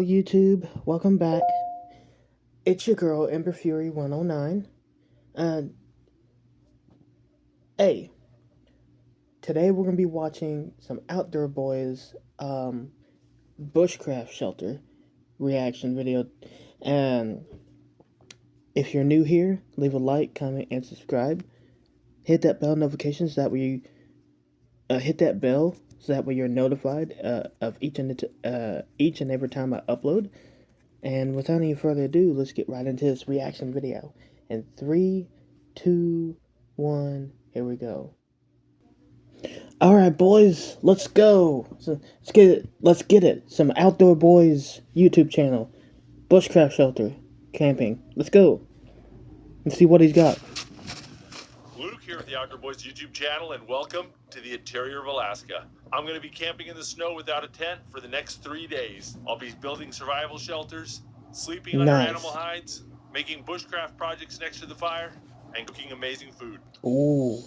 YouTube, welcome back. It's your girl Ember Fury 109. And hey, today we're gonna be watching some Outdoor Boys Bushcraft shelter reaction video. And if you're new here, leave a like, comment, and subscribe. Hit that bell notification so that way you're notified of each and every time I upload. And without any further ado, let's get right into this reaction video. In 3, 2, 1, here we go. Alright, boys, let's go. So, let's get it. Some Outdoor Boys YouTube channel. Bushcraft shelter. Camping. Let's go. Let's see what he's got. Luke here with the Outdoor Boys YouTube channel, and welcome to the interior of Alaska. I'm going to be camping in the snow without a tent for the next 3 days. I'll be building survival shelters, sleeping under animal hides, making bushcraft projects next to the fire, and cooking amazing food. Ooh.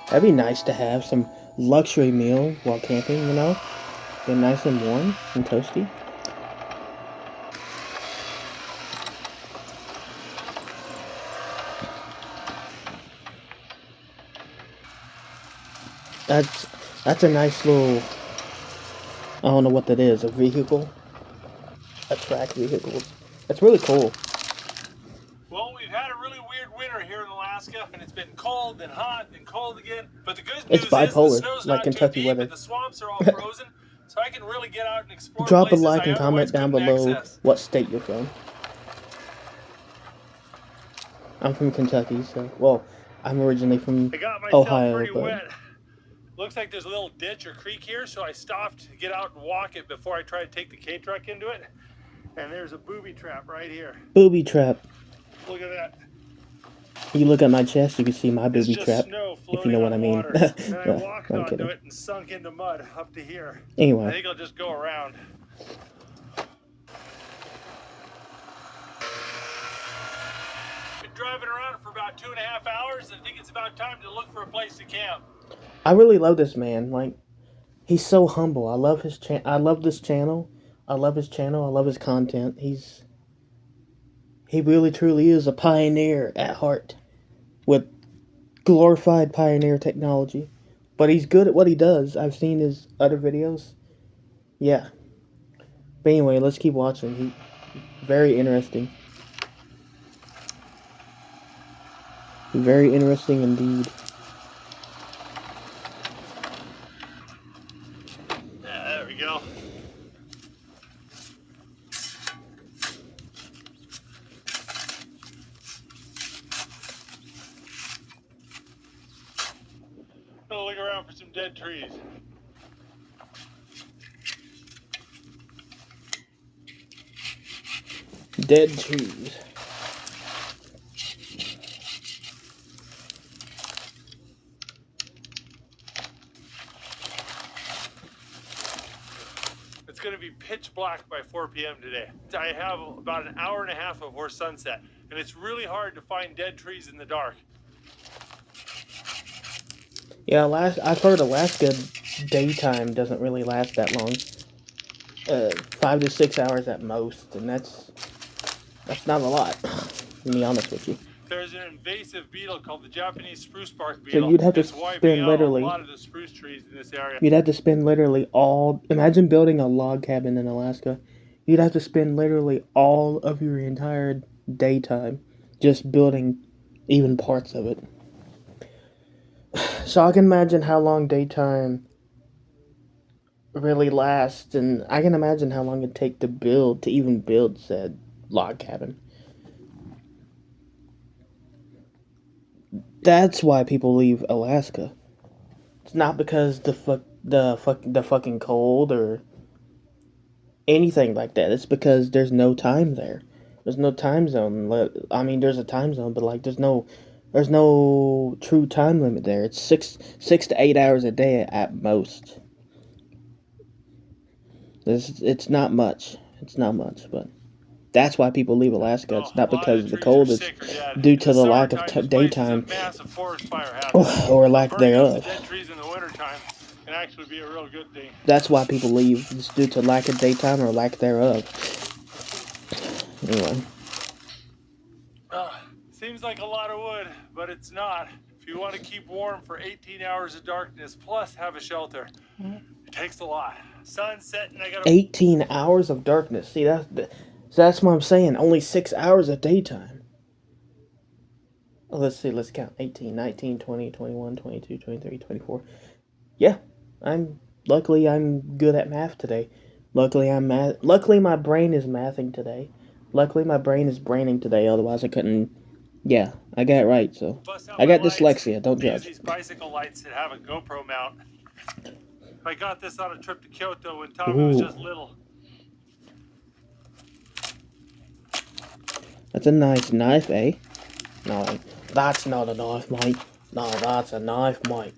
That'd be nice to have some luxury meal while camping, you know? Get nice and warm and toasty. That's a nice little, I don't know what that is, a vehicle? A track vehicle. That's really cool. Well, we've had a really weird winter here in Alaska, and it's been cold and hot and cold again. But the good news It's bipolar, is the snow's like not Kentucky too deep, weather. and the swamps are all frozen, so I can really get out and explore Drop a places like I and comment down below access. what state you're from. I'm from Kentucky, so, well, I'm originally from Ohio, pretty but... wet. Looks like there's a little ditch or creek here, so I stopped to get out and walk it before I try to take the K-truck into it. And there's a booby trap right here. Booby trap. Look at that. You look at my chest, you can see my booby trap, if you know what I mean. And I No, walked I'm onto kidding. it and sunk into mud up to here. Anyway. I think I'll just go around. Been driving around for about 2.5 hours, and I think it's about time to look for a place to camp. I really love this man. Like, he's so humble. I love his I love this channel. I love his channel. I love his content. He really truly is a pioneer at heart with glorified pioneer technology. But he's good at what he does. I've seen his other videos. Yeah. But anyway, let's keep watching. Very interesting. Very interesting indeed. There we go. Gonna look around for some dead trees. Dead trees. It's going to be pitch black by 4 p.m. today. I have about an hour and a half before sunset, and it's really hard to find dead trees in the dark. Yeah, I've heard Alaska daytime doesn't really last that long. 5 to 6 hours at most, and that's not a lot, to be honest with you. There's an invasive beetle called the Japanese spruce bark beetle. So you'd have to It's wiping spend out literally a lot of the spruce trees in this area. You'd have to spend literally imagine building a log cabin in Alaska. You'd have to spend literally all of your entire daytime just building even parts of it. So I can imagine how long daytime really lasts, and I can imagine how long it'd take to even build said log cabin. That's why people leave Alaska. It's not because the fucking cold or anything like that. It's because there's no time there. There's no time zone. I mean, there's a time zone, but like there's no true time limit there. It's six to 8 hours a day at most. It's not much. It's not much, but that's why people leave Alaska. It's not because of the cold. It's due to the lack of daytime or lack thereof. would be a real good thing. That's why people leave. It's due to lack of daytime or lack thereof. Anyway. Seems like a lot of wood, but it's not. If you want to keep warm for 18 hours of darkness, plus have a shelter, it takes a lot. Sun's setting, I gotta... 18 hours of darkness. See, that's what I'm saying. Only 6 hours of daytime. Oh, let's see. Let's count. 18, 19, 20, 21, 22, 23, 24. Yeah. Luckily, I'm good at math today. Luckily, my brain is mathing today. Luckily, my brain is braining today. Otherwise, I couldn't... Yeah, I got it right, so... I got dyslexia. Don't judge. These bicycle lights that have a GoPro mount. I got this on a trip to Kyoto when Tommy was just little. That's a nice knife, eh? No, that's not a knife, mate. No, that's a knife, mate.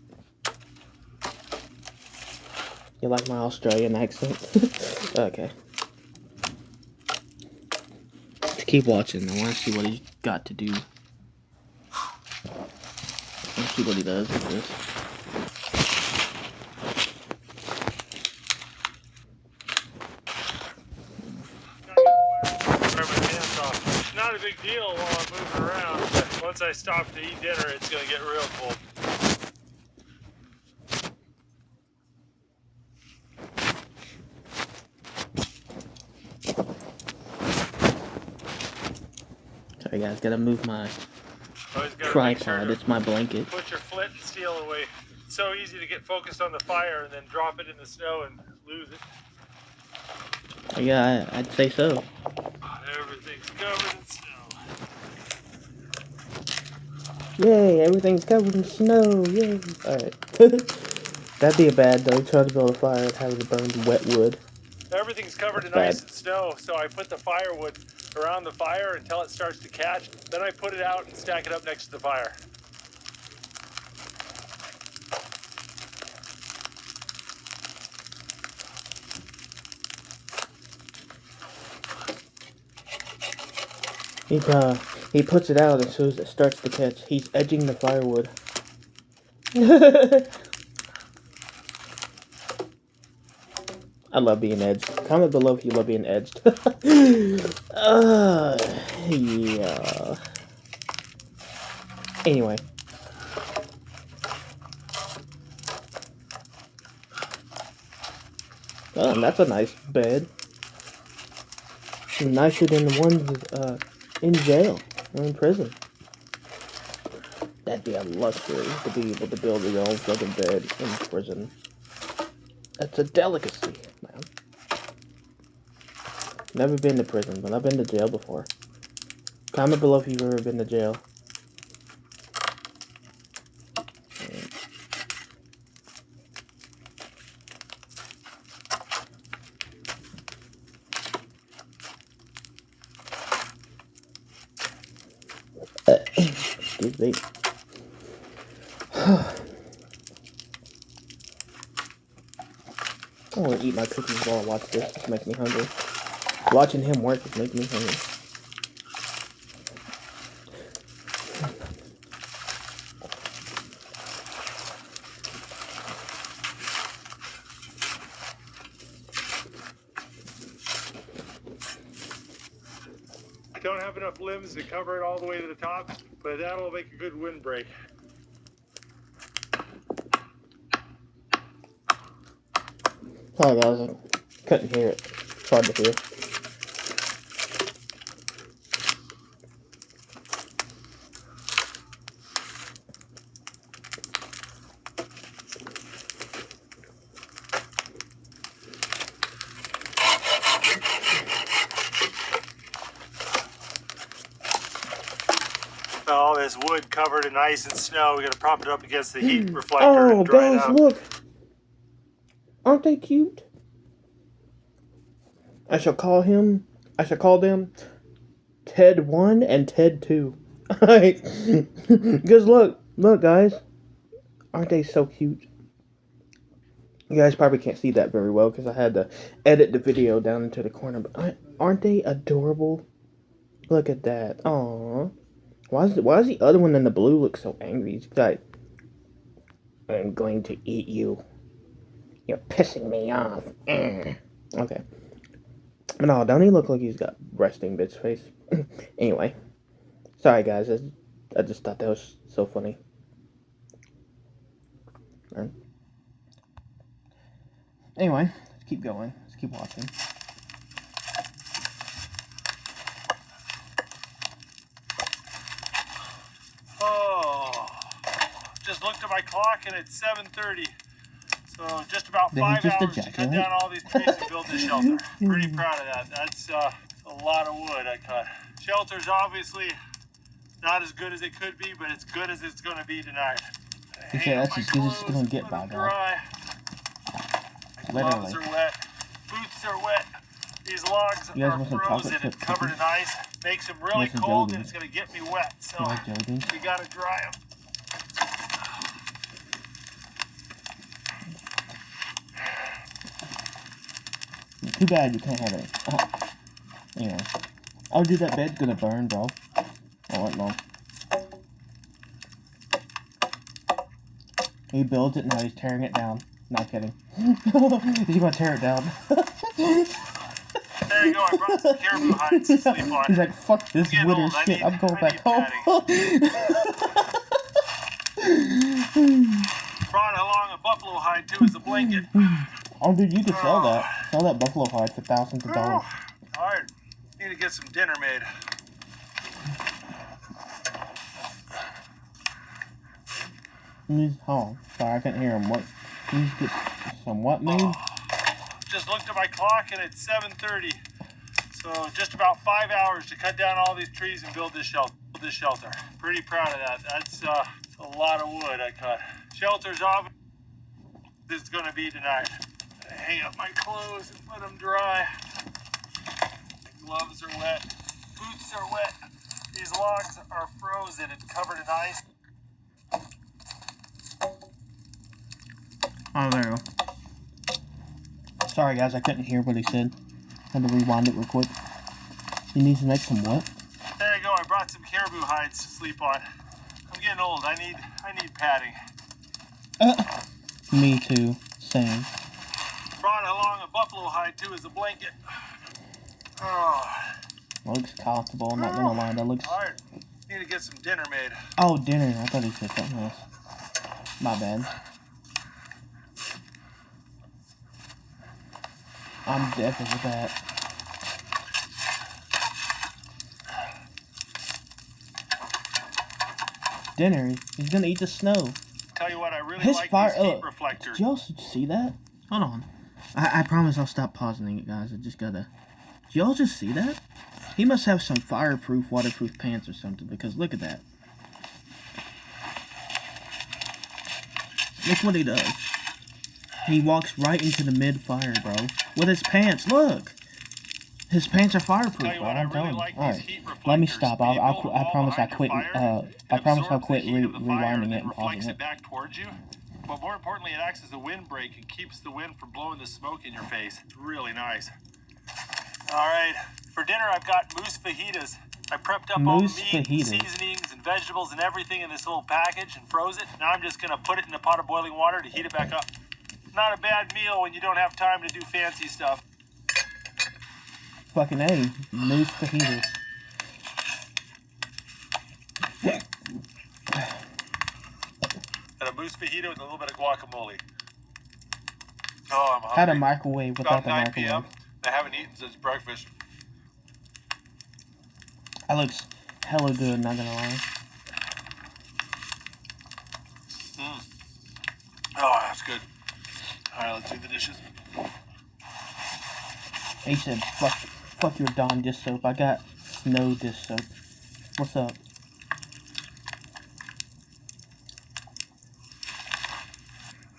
You like my Australian accent? Okay. Just keep watching. I want to see what he's got to do. Let's see what he does with this. Not a big deal while I'm moving around, but once I stop to eat dinner, it's going to get real cold. Sorry guys, gotta move my tripod. It's my blanket. Put your flint and steel away. It's so easy to get focused on the fire and then drop it in the snow and lose it. Yeah, I'd say so. Everything's covered in snow. Yay, everything's covered in snow. Yay. Alright. That'd be a bad though. Trying to build a fire and having to burn wet wood. Everything's covered in ice and snow, so I put the firewood around the fire until it starts to catch. Then I put it out and stack it up next to the fire. He puts it out as soon as it starts to catch. He's edging the firewood. I love being edged. Comment below if you love being edged. Yeah. Anyway. Oh, and that's a nice bed. Nicer than the ones in jail or in prison. That'd be a luxury to be able to build your own fucking bed in prison. That's a delicacy, man. Never been to prison, but I've been to jail before. Comment below if you've ever been to jail. Excuse me. I want to eat my cookies while I watch this. It's making me hungry. Watching him work is making me hungry. I don't have enough limbs to cover it all the way to the top, but that'll make a good windbreak. Sorry guys, I couldn't hear it. It's hard to hear. All this wood covered in ice and snow, we gotta prop it up against the heat reflector and dry it guys, out. look! Aren't they cute? I shall call them Ted 1 and Ted 2. Alright. Because look guys. Aren't they so cute? You guys probably can't see that very well because I had to edit the video down into the corner, but aren't they adorable? Look at that. Aww. Why does the other one in the blue look so angry? He's like, I'm going to eat you. You're pissing me off. Okay. But no, don't he look like he's got resting bitch face? Anyway. Sorry, guys. I just thought that was so funny. Anyway, let's keep going. Let's keep watching. Oh, just looked at my clock and it's 7:30. So just about 5 hours to cut down all these trees and build this shelter. Pretty proud of that. That's a lot of wood I cut. Shelter's obviously not as good as it could be, but it's good as it's going to be tonight. He said that's as good as it's going to get, by God. Gloves are wet. Boots are wet. These logs are frozen and covered in ice. Makes them really cold and it's going to get me wet. So we got to dry them. Too bad you can't have it. Anyway. Oh, dude, that bed's gonna burn, bro. Oh, wait, no. He builds it, now he's tearing it down. Not kidding. He's gonna tear it down. There you go, I brought some caribou hides to sleep on. He's like, fuck this winter shit, I'm going back home. Brought along a buffalo hide too as a blanket. Oh, dude, you could sell that. Sell that buffalo hide for thousands of dollars. Alright, need to get some dinner made. Oh, sorry, I couldn't hear him. What? Please get some what made? Just looked at my clock and it's 7:30. So just about 5 hours to cut down all these trees and build this shelter. Pretty proud of that. That's a lot of wood I cut. Shelter's off. This is going to be tonight. I hang up my clothes and let them dry. My gloves are wet. Boots are wet. These logs are frozen and covered in ice. Oh, there you go. Sorry, guys, I couldn't hear what he said. Had to rewind it real quick. You need to make some what? There you go. I brought some caribou hides to sleep on. I'm getting old. I need padding. Me too. Same. Brought along a buffalo hide too as a blanket. Oh. Looks comfortable. Not gonna lie, that looks. Alright. Need to get some dinner made. Oh, dinner. I thought he said something else. My bad. I'm definitely with that. Dinner? He's gonna eat the snow. Tell you what, I really His like fire, these heat reflectors. Did y'all see that? Hold on. I promise I'll stop pausing it, guys. I just gotta... Did y'all just see that? He must have some fireproof, waterproof pants or something, because look at that. Look what he does. He walks right into the mid-fire, bro. With his pants, look! His pants are fireproof, bro. I'm telling you. Alright, let me stop. I promise I quit. I promise I'll quit rewinding it and pausing it. Back towards you. But more importantly, it acts as a windbreak and keeps the wind from blowing the smoke in your face. It's really nice. Alright, for dinner I've got moose fajitas. I prepped up all the meat, seasonings, and vegetables and everything in this little package and froze it. Now I'm just going to put it in a pot of boiling water to heat it back up. Not a bad meal when you don't have time to do fancy stuff. Fucking A, moose fajitas. And a moose fajita with a little bit of guacamole. Oh, I'm hungry. Had a microwave without the 9 microwave. p.m. I haven't eaten since breakfast. That looks hella good, not gonna lie. Oh, that's good. Alright, let's do the dishes. He said, fuck your Dawn dish soap. I got snow dish soap. What's up?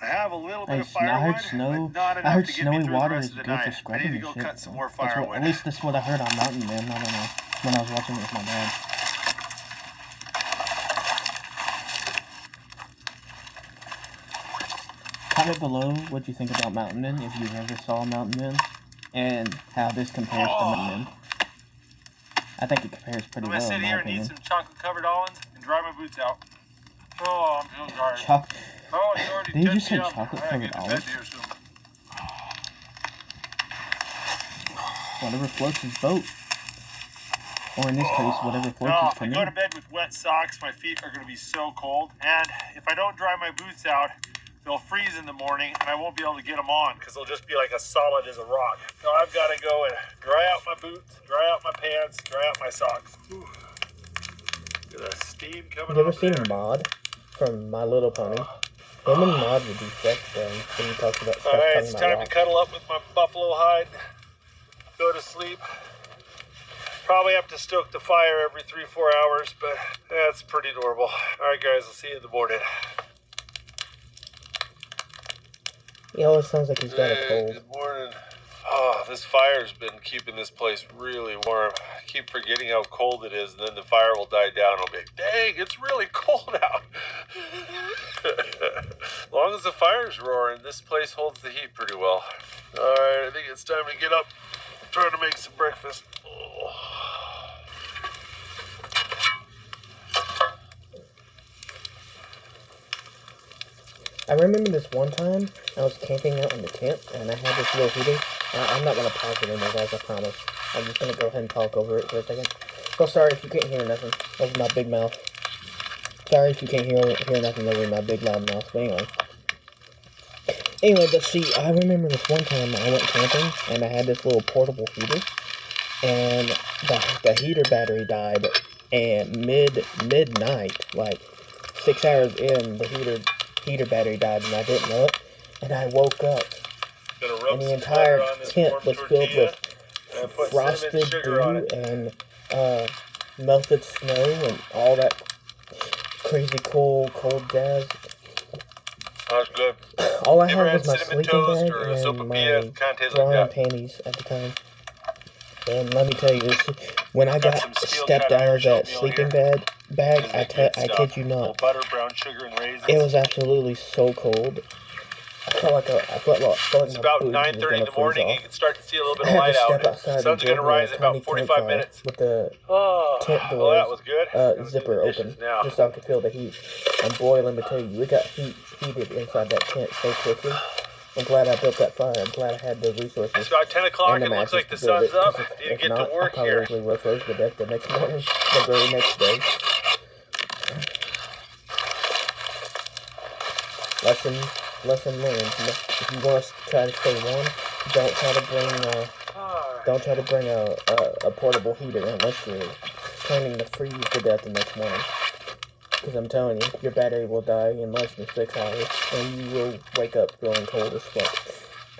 I have a little bit of firewood, I heard snow. but not enough I heard to get me snowy through the water rest is of the good night. for I need scrubbing to and go shit. cut some more At firewood. least that's what I heard on Mountain Man. I don't know. When I was watching it with my dad. Comment below what you think about Mountain Men, if you ever saw Mountain Men, and how this compares to Mountain Men. I think it compares pretty well, in my opinion. I'm gonna sit here and eat some chocolate-covered almonds and dry my boots out. Oh, I'm feeling tired. Did you just say chocolate-covered almonds? whatever floats his boat. Or in this case, whatever floats his canoe. If I go to bed with wet socks, my feet are going to be so cold. And if I don't dry my boots out, they'll freeze in the morning, and I won't be able to get them on because they'll just be like as solid as a rock. So I've got to go and dry out my boots, dry out my pants, dry out my socks. Whew. Look at that steam coming. You ever seen Maud from My Little Pony? Him and Maud would be best friends when he talks about stuff. Alright, it's time to cuddle up with my buffalo hide. Go to sleep. Probably have to stoke the fire every 3-4 hours, but that's pretty normal. Alright guys, I'll see you in the morning. He always sounds like he's got a cold. Good morning. Oh, this fire's been keeping this place really warm. I keep forgetting how cold it is, and then the fire will die down. I'll be like, dang, it's really cold out. As long as the fire's roaring, this place holds the heat pretty well. All right, I think it's time to get up. I'm trying to make some breakfast. Oh. I remember this one time I was camping out in the tent and I had this little heater. I'm not going to pause it anymore, guys, I promise. I'm just going to go ahead and talk over it for a second. So sorry if you can't hear nothing over my big mouth. Sorry if you can't hear nothing over my big loud mouth, but anyway, but see, I remember this one time I went camping and I had this little portable heater. And the heater battery died, and midnight, like 6 hours in, the heater battery died, and I didn't know it. And I woke up, and the entire tent was filled with frosted dew and melted snow and all that crazy cold jazz. That's good. All I had was my sleeping bag and my drawing panties at the time. And let me tell you this, when I got stepped out of that sleeping bag, I kid you not, butter, brown sugar, and raisins. It was absolutely so cold. I felt like it's about 9:30 in the morning. You can start to see a little bit of light out. Sun's going to rise in about 45 minutes. With the tent doors that was good. zipper open, just so I could feel the heat. And boy, let me tell you, we got heated inside that tent so quickly. I'm glad I built that fire. I'm glad I had the resources. It's about 10 o'clock. It looks like the sun's up. Need to get to work here. I probably would have froze to death the next morning, the very next day. Lesson learned. If you want to try to stay warm, don't try to bring a portable heater unless you're planning to freeze to death the next morning. Because I'm telling you, your battery will die in less than 6 hours, and you will wake up feeling cold as fuck.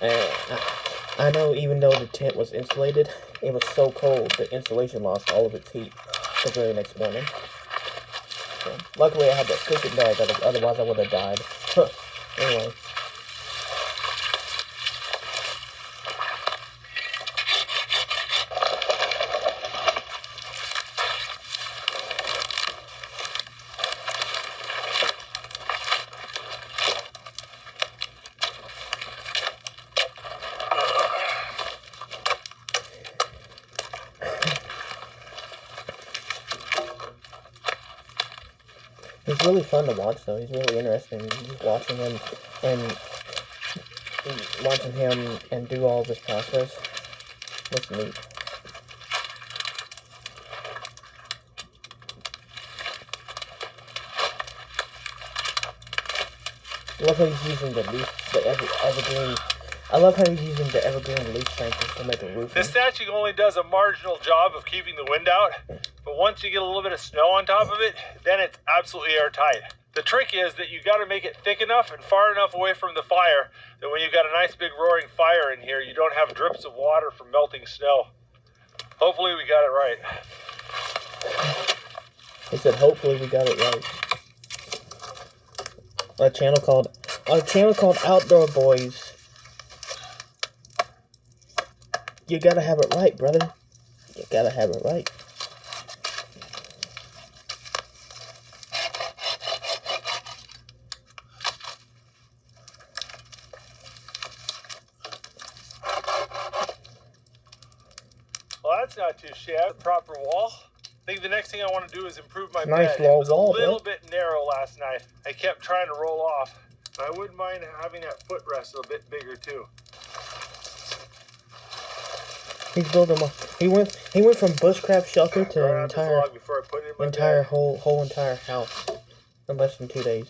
And I know even though the tent was insulated, it was so cold the insulation lost all of its heat the very next morning. So, luckily I had that sleeping bag, otherwise I would have died. Anyway. He's really fun to watch, though. He's really interesting. Just watching him and do all this process. That's neat. I love how he's using the evergreen. I love how he's using the evergreen leaf branches to make a roof. This thatching only does a marginal job of keeping the wind out, but once you get a little bit of snow on top of it, then it's absolutely airtight. The trick is that you got to make it thick enough and far enough away from the fire that when you've got a nice big roaring fire in here, you don't have drips of water from melting snow. Hopefully we got it right. He said, hopefully we got it right. On a channel called Outdoor Boys. You gotta have it right, brother. You gotta have it right. Well, that's not too shabby. Proper wall. I think the next thing I want to do is improve my nice bed. It was wall, a little bit narrow last night. I kept trying to roll off. I wouldn't mind having that footrest a bit bigger too. He's building one. He went from bushcraft shelter to entire house in less than 2 days.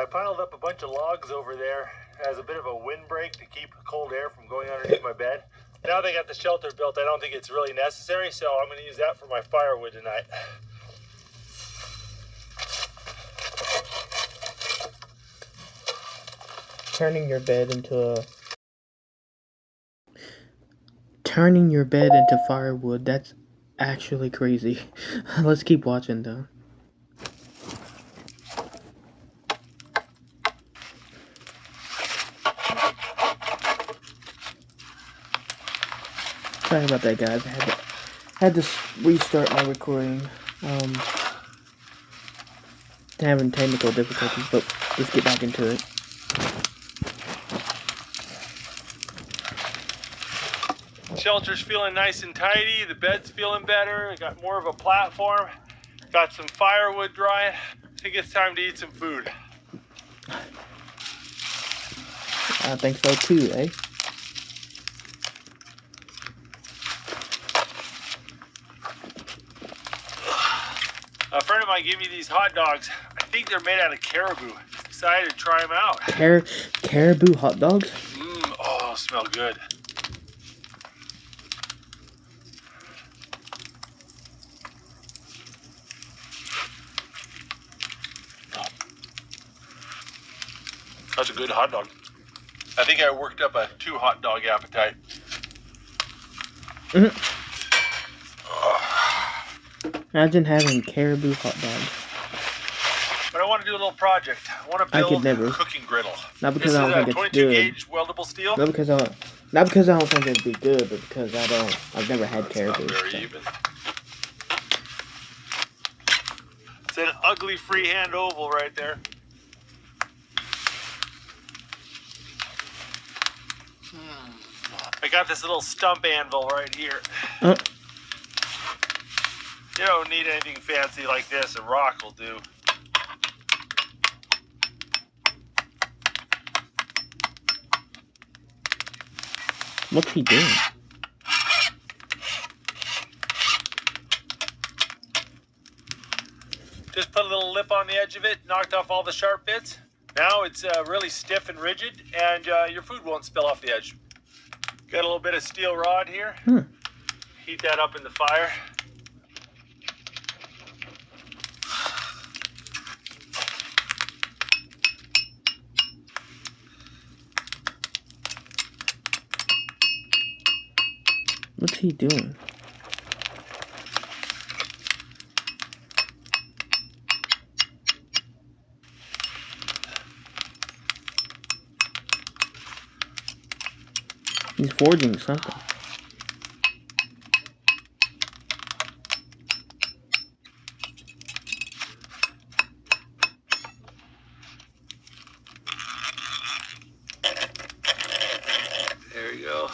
I piled up a bunch of logs over there as a bit of a windbreak to keep cold air from going underneath my bed. Now they got the shelter built, I don't think it's really necessary, so I'm going to use that for my firewood tonight. Turning your bed into firewood, that's actually crazy. Let's keep watching though. Sorry about that, guys. I had to restart my recording. Having technical difficulties, but let's get back into it. Shelter's feeling nice and tidy. The bed's feeling better. I got more of a platform. Got some firewood drying. I think it's time to eat some food. I think so too, eh? A friend of mine gave me these hot dogs. I think they're made out of caribou. Decided to try them out. Caribou hot dogs? Oh, smell good. That's a good hot dog. I think I worked up a 2 hot dog appetite. Imagine having caribou hot dogs. But I want to do a little project. I want to build a cooking griddle. Not because I don't think it's 22 good. gauge weldable steel. Not because I don't think it'd be good, but because I've never had caribou. Not very even. It's an ugly freehand oval right there. I got this little stump anvil right here. You don't need anything fancy like this. A rock will do. What's he doing? Just put a little lip on the edge of it, knocked off all the sharp bits. Now it's really stiff and rigid, and your food won't spill off the edge. Got a little bit of steel rod here. Heat that up in the fire. What's he doing? He's forging something. There you go.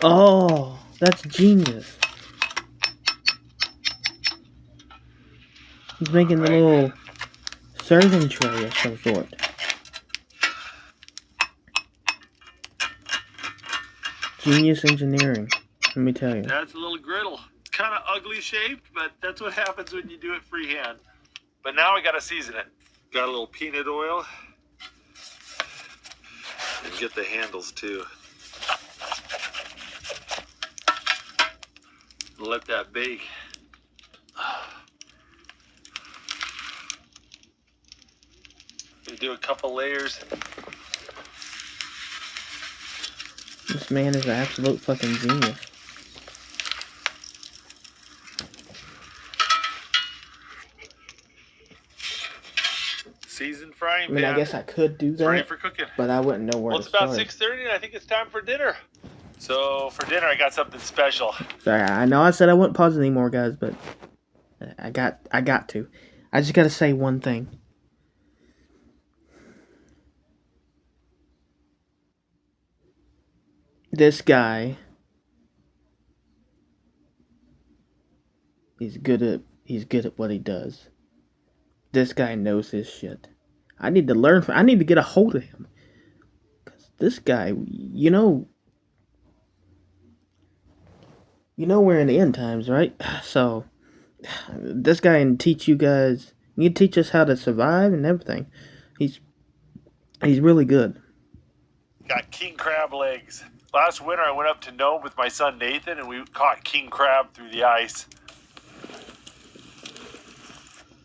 Oh, that's genius. He's making a little serving tray of some sort. Genius engineering, let me tell you. That's a little griddle. It's kind of ugly shaped, but that's what happens when you do it freehand. But now we got to season it. Got a little peanut oil. And get the handles too. Let that bake. We do a couple layers. This man is an absolute fucking genius. Seasoned frying pan. I mean, I guess I could do that, ready for cooking. but I wouldn't know where to start. Well, it's about 6:30 and I think it's time for dinner. So for dinner, I got something special. Sorry, I know I said I wouldn't pause anymore, guys, but I got to. I just gotta say one thing. This guy, he's good at what he does. This guy knows his shit. I need to learn from. I need to get a hold of him. Cause this guy, we're in the end times, right? So this guy can teach you guys. He can teach us how to survive and everything. He's really good. Got king crab legs. Last winter I went up to Nome with my son Nathan and we caught king crab through the ice.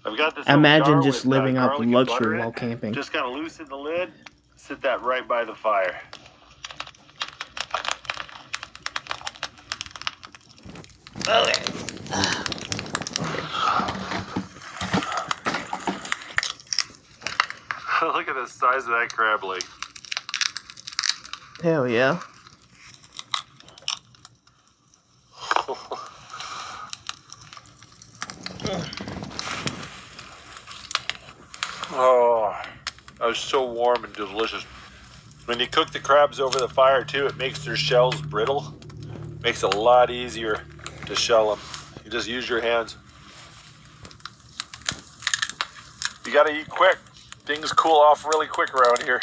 I've got this Imagine jar just with, living off garlic and butter luxury in while it. camping. Just gotta loosen the lid, sit that right by the fire. Look at the size of that crab leg. Hell yeah. Oh, that was so warm and delicious. When you cook the crabs over the fire too, it makes their shells brittle. Makes it a lot easier to shell them. You just use your hands. You gotta eat quick. Things cool off really quick around here.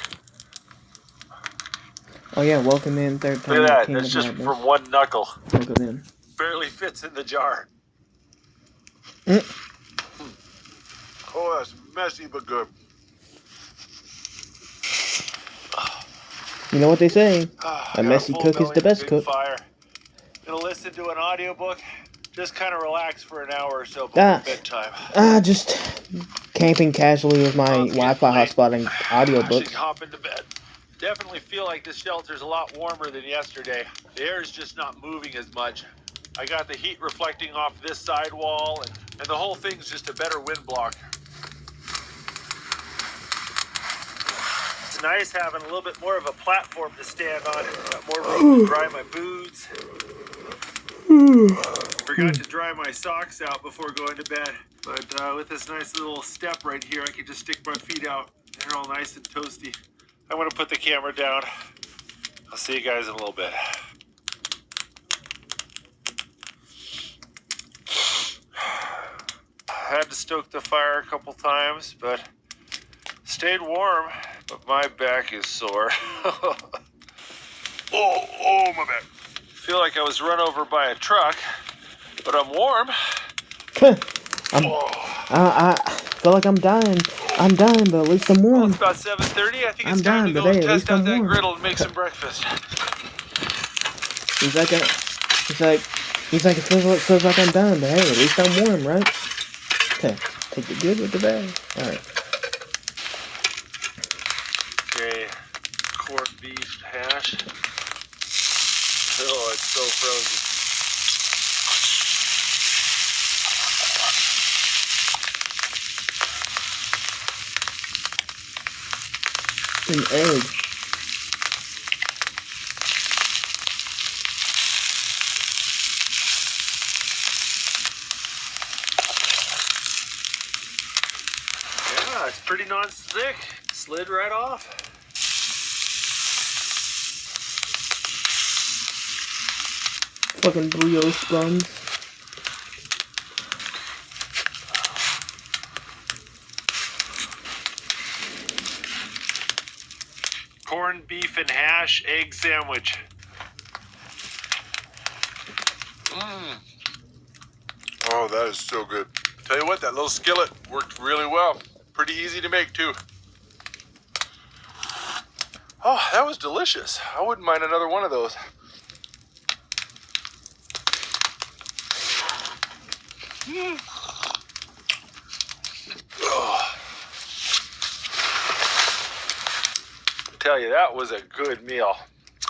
Oh yeah, welcome in third time. Look at that, King that's of just Madness. from one knuckle. Welcome in. Barely fits in the jar. Oh, that's messy but good. You know what they say? I A got messy full cook is belly the and a best big cook. fire. Gonna listen to an audiobook. Just kind of relax for an hour or so before bedtime. Just camping casually with my Wi-Fi hotspot and I should audiobooks. hop into bed. Definitely feel like this shelter's a lot warmer than yesterday. The air is just not moving as much. I got the heat reflecting off this side wall, and the whole thing's just a better wind block. It's nice having a little bit more of a platform to stand on. Got more room to dry my boots. Forgot to dry my socks out before going to bed. But with this nice little step right here, I can just stick my feet out. They're all nice and toasty. I'm going to put the camera down. I'll see you guys in a little bit. Had to stoke the fire a couple times, but stayed warm. But my back is sore. oh, my back. Feel like I was run over by a truck, but I'm warm. I feel like I'm dying. I'm dying, but at least I'm warm. Well, it's about 7:30. I think it's time to go and test out that griddle and make some breakfast. He's like, it feels like I'm dying, but hey, at least I'm warm, right? Okay, take the good with the bad. All right. Okay, corned beef hash. Oh, it's so frozen. An egg. Yeah, it's pretty non-stick. Slid right off. Fucking brioche buns. Corned beef and hash egg sandwich. Oh, that is so good. Tell you what, that little skillet worked really well. Pretty easy to make too. Oh, that was delicious. I wouldn't mind another one of those. Tell you, that was a good meal.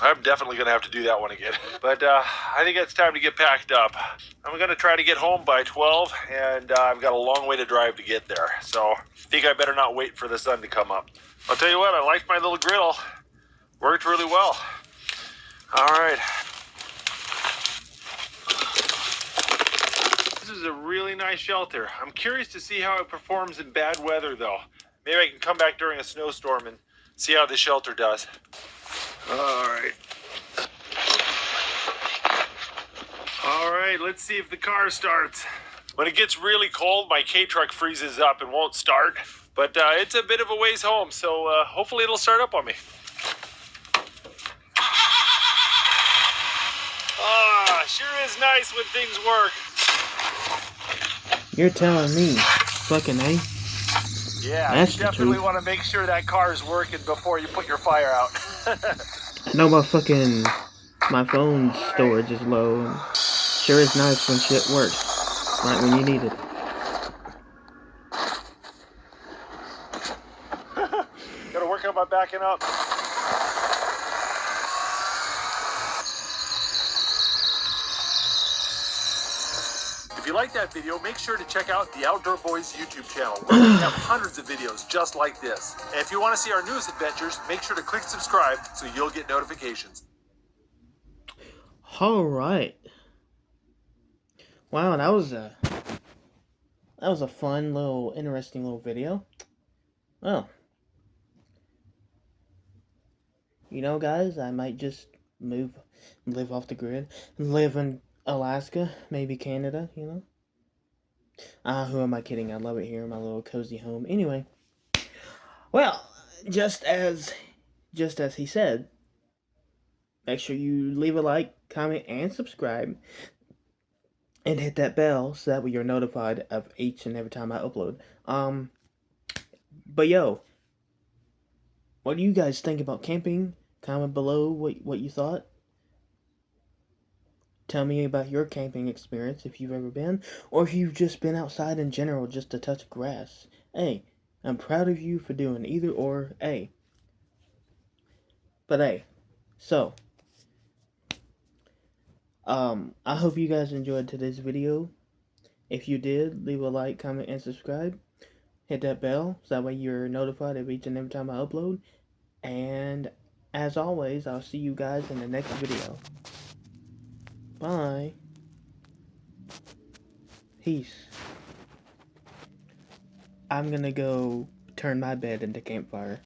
I'm definitely going to have to do that one again. But I think it's time to get packed up. I'm going to try to get home by 12, and I've got a long way to drive to get there. So I think I better not wait for the sun to come up. I'll tell you what, I liked my little griddle. Worked really well. All right. This is a really nice shelter. I'm curious to see how it performs in bad weather, though. Maybe I can come back during a snowstorm and see how the shelter does. All right, let's see if the car starts. When it gets really cold, my K-truck freezes up and won't start. But it's a bit of a ways home, so hopefully it'll start up on me. Sure is nice when things work. You're telling me, fucking A? Yeah, That's you the definitely truth. want to make sure that car is working before you put your fire out. I know my phone storage is low, and sure is nice when shit works, right when you need it. Gotta work on my backing up. If you like that video, make sure to check out the Outdoor Boys YouTube channel, where we have hundreds of videos just like this. And if you want to see our newest adventures, make sure to click subscribe so you'll get notifications. Alright. Wow, that was a fun little, interesting little video. Well, you know, guys, I might just live off the grid, live in Alaska, maybe Canada, you know? Who am I kidding? I love it here in my little cozy home. Anyway, well, just as he said, make sure you leave a like, comment, and subscribe, and hit that bell so that way you're notified of each and every time I upload. But yo, what do you guys think about camping? Comment below what you thought. Tell me about your camping experience if you've ever been, or if you've just been outside in general just to touch grass. Hey, I'm proud of you for doing either or. Hey. But hey, so, I hope you guys enjoyed today's video. If you did, leave a like, comment, and subscribe. Hit that bell, so that way you're notified of each and every time I upload. And, as always, I'll see you guys in the next video. Bye. Peace. I'm gonna go turn my bed into campfire.